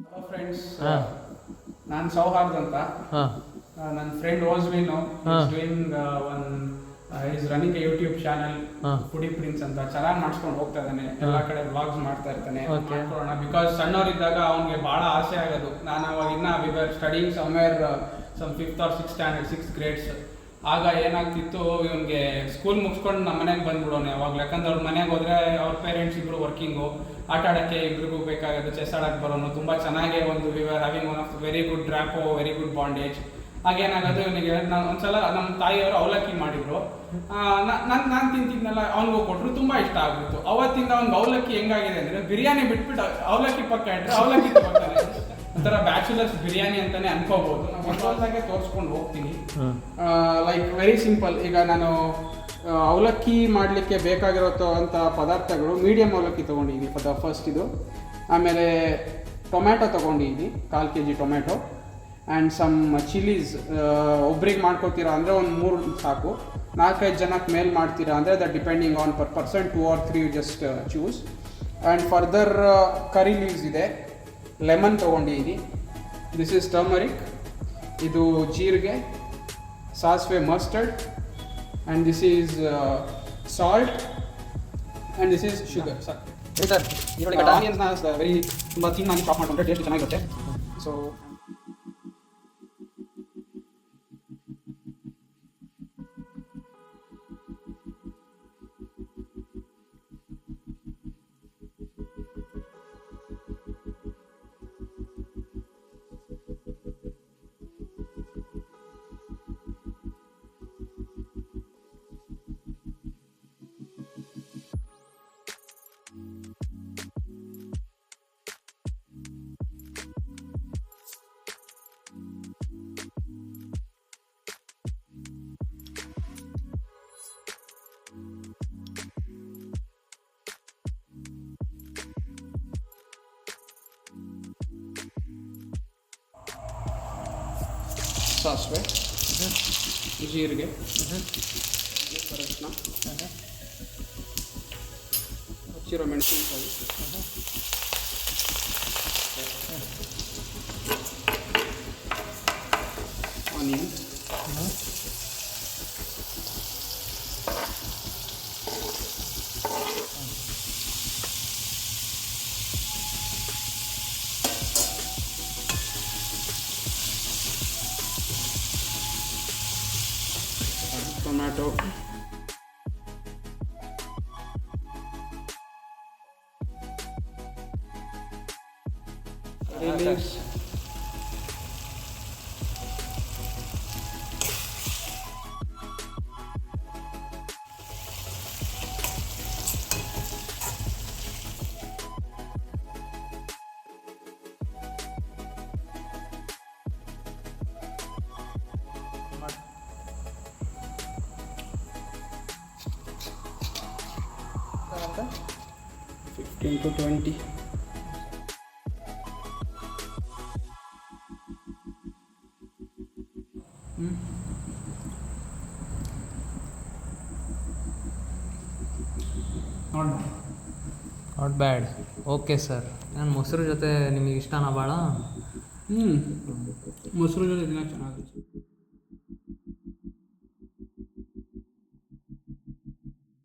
Hello friends, ನಾನು ಸೌಹಾರ್ದ್ ಅಂತ. ನನ್ನ friend Oswin doing is running a YouTube channel foodie prince ಅಂತ. ಚೆನ್ನಾಗಿ ಮಾಡಿಸ್ಕೊಂಡು ಹೋಗ್ತಾ ಇದ್ದಾನೆ, ಎಲ್ಲ ಕಡೆ ವ್ಲಾಗ್ಸ್ ಮಾಡ್ತಾ ಇರ್ತಾನೆ. ಮಾಡ್ಕೊಳ್ಳೋಣ, ಬಿಕಾಸ್ ಸಣ್ಣವರಿದ್ದಾಗ ಅವ್ನಿಗೆ ಭಾಳ ಆಸೆ ಆಗೋದು. ನಾನು ಅವಾಗ ಇನ್ನ we were studying somewhere some 5th or 6th standard 6th grades. ಆಗ ಏನಾಗ್ತಿತ್ತು, ಇವನಿಗೆ ಸ್ಕೂಲ್ ಮುಗಿಸ್ಕೊಂಡು ನಮ್ಮ ಮನೆಗೆ ಬಂದ್ಬಿಡೋನು ಯಾವಾಗಲೂ. ಯಾಕಂದ್ರೆ ಅವ್ರ ಮನೆಗೆ ಹೋದರೆ ಅವ್ರ ಪೇರೆಂಟ್ಸ್ ಇಬ್ಬರು ವರ್ಕಿಂಗು, ಆಟ ಆಡೋಕ್ಕೆ ಇಬ್ರಿಗೂ ಬೇಕಾಗೋದು, ಚೆಸ್ ಆಡೋಕ್ಕೆ ಬರೋನು. ತುಂಬ ಚೆನ್ನಾಗೇ ಒಂದು we were having one of very good rapport, very good bondage. ಹಾಗೇನಾಗೋದು, ಇವನಿಗೆ ನಾನು ಒಂದ್ಸಲ ನಮ್ಮ ತಾಯಿಯವರು ಅವಲಕ್ಕಿ ಮಾಡಿದ್ರು. ನಾನು ತಿಂತಿದ್ನಲ್ಲ, ಅವ್ನಿಗೂ ಕೊಟ್ಟರು, ತುಂಬ ಇಷ್ಟ ಆಗ್ಬಿಟ್ಟು. ಅವತ್ತಿಂದ ಅವ್ನಿಗೆ ಅವಲಕ್ಕಿ ಹೆಂಗಾಗಿದೆ ಅಂದರೆ, ಬಿರಿಯಾನಿ ಬಿಟ್ಬಿಟ್ಟು ಅವಲಕ್ಕಿ ಪಕ್ಕ ಇಟ್ಟರೆ ಅವಲಕ್ಕಿ ತಗೋತಾನೆ. ಒಂಥರ ಬ್ಯಾಚುಲರ್ಸ್ ಬಿರಿಯಾನಿ ಅಂತಾನೆ ಅನ್ಕೋಬಹುದು. ನಾನು ಒಂದೊಂದಾಗೆ ತೋರಿಸ್ಕೊಂಡು ಹೋಗ್ತೀನಿ. Like very simple. ಈಗ ನಾನು ಅವಲಕ್ಕಿ ಮಾಡಲಿಕ್ಕೆ ಬೇಕಾಗಿರೋ ಅಂಥ ಪದಾರ್ಥಗಳು, ಮೀಡಿಯಮ್ ಅವಲಕ್ಕಿ ತೊಗೊಂಡಿದ್ದೀನಿ ಫಸ್ಟ್ ಇದು. ಆಮೇಲೆ ಟೊಮ್ಯಾಟೊ ತೊಗೊಂಡಿದ್ದೀನಿ, 1/4 kg tomato. And some chillies. ಒಬ್ರಿಗೆ ಮಾಡ್ಕೊತೀರಾ ಅಂದರೆ ಒಂದು 3 ಸಾಕು. 4-5 ಜನಕ್ಕೆ ಮೇಲೆ ಮಾಡ್ತೀರಾ ಅಂದರೆ that depending on per person 2 or 3 just choose. And further curry leaves ಇದೆ, ಲೆಮನ್ ತೊಗೊಂಡಿದ್ದೀನಿ. ದಿಸ್ ಈಸ್ ಟರ್ಮರಿಕ್, ಇದು ಜೀರಿಗೆ, ಸಾಸಿವೆ, mustard, and this is salt, and this is sugar. Sir ಇದರೊಳಗೆ ಆನಿಯನ್ಸ್ನ ವೆರಿ ತುಂಬ ಥಿನ್ನಾಗಿ ಚಾಪ್ ಮಾಡಿಕೊಂಡ್ರೆ ಟೇಸ್ಟ್ ಚೆನ್ನಾಗಿರುತ್ತೆ. ಸೊ ಸಾಸಿವೆ, ಜೀರಿಗೆ, ಅರಿಶಿನ, ಹಚ್ಚಿರೋ ಮೆಣಸಿನಕಾಯಿ, ಆನಿಯನ್, ಟೊಮ್ಯಾಟೊ, ಲೀವ್ಸ್, ಅಂತ 15 to 20. Not bad. Okay sir. ನಾನು ಮೊಸರು ಜೊತೆ ನಿಮಗೆ ಇಷ್ಟನಾ ಭಾಳ? ಮೊಸರು ಜೊತೆ ಚೆನ್ನಾಗಿ